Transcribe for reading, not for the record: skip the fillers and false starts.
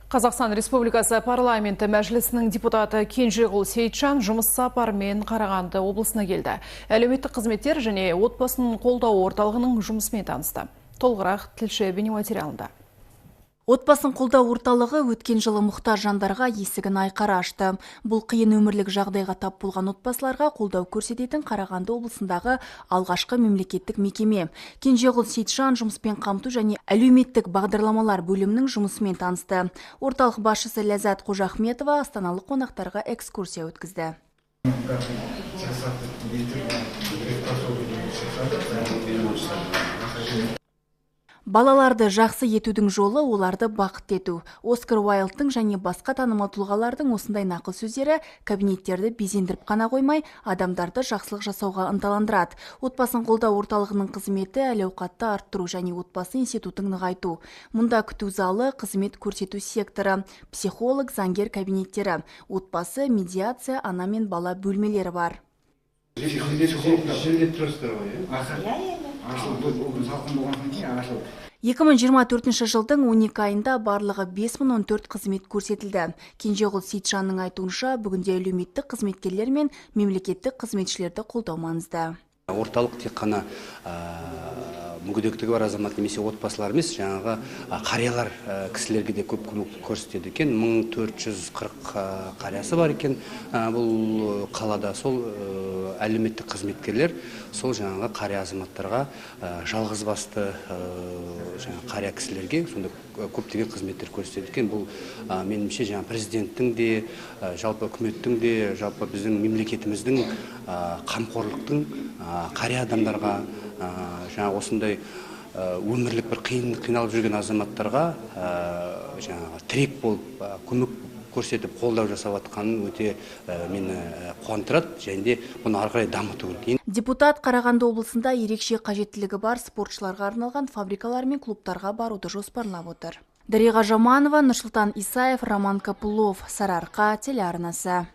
Қазақстан Республикасы парламенті мәжілісінің депутаты Кенжеғұл Сейітжан жұмыс сапарымен Қарағанды облысына келді. Әлеуметтік қызметтер және отбасын қолдау орталығының жұмысымен танысты. Толығырақ тілші бейнематериалында. Отбасын қолдау орталығы өткен жылы мұқтаж жандарға есігін айқара ашты. Бұл қиын өмірлік жағдайға тап болған отбасыларға қолдау көрсететін Қарағанды облысындағы алғашқы мемлекеттік мекеме. Кенжеғұл Сейітжан жұмыспен қамту және әлеуметтік бағдарламалар бөлімінің жұмысымен танысты. Орталық басшысы Ләззат Қожахметова астаналық қонақтарға экскурсия өткізді. Балаларды жақсы етудің жолы оларды бақытты ету. Оскар Уайлдтың және басқа танымал тұлғалардың осындай нақыл сөздері кабинеттерді безендіріп қана қоймай, адамдарды жақсылық жасауға ынталандырады. Отбасын қолдау орталығының қызметі әл-ауқатты арттыру және отбасы институтын нығайту. Мұнда күту залы, қызмет көрсету секторы, психолог, заңгер кабинеттері, отбасы, медиация, ана мен бала бөлмелері бар. 2024 жылдың 12 айында барлығы 5014 қызмет көрсетілді. Кенжеғұл Сейітжанның айтуынша, бүгінде әлеуметтік қызметкерлер мен мемлекеттік қызметшілерді қолдау маңызды. Орталық тек қана мүгедектігі бар азамат немесе отбасылар емес, жаңағы қариялар кісілерге де көп көмек көрсетеді екен. 1440 қариясы бар екен бұл қалада. Сол әлеуметтік қызметкерлер сол жаңағы қария азаматтарға, жалғыз басты қария кісілерге сонда көптеген қызметтер көрсетеді екен. Бұл меніңше жаңа президенттің де, жалпы үкіметтің де, жалпы біздің мемлекетіміздің қамқорлықтың қария адамдарға, жаңа осындай өмірлік бір қиналып жүрген азаматтарға жаңағы тірек болып көмек көрсетіп қолдау жасап жатқанын өте мені қуантырады, және де бұны ары қарай дамыту керек. Депутат Қарағанды облысында ерекше қажеттілігі бар спортшыларға арналған фабрикалар мен клубтарға баруды жоспарлап отыр. Дариға Жаманова, Нұрсұлтан Исаев, Роман Капылов, Сарыарқа телеарнасы.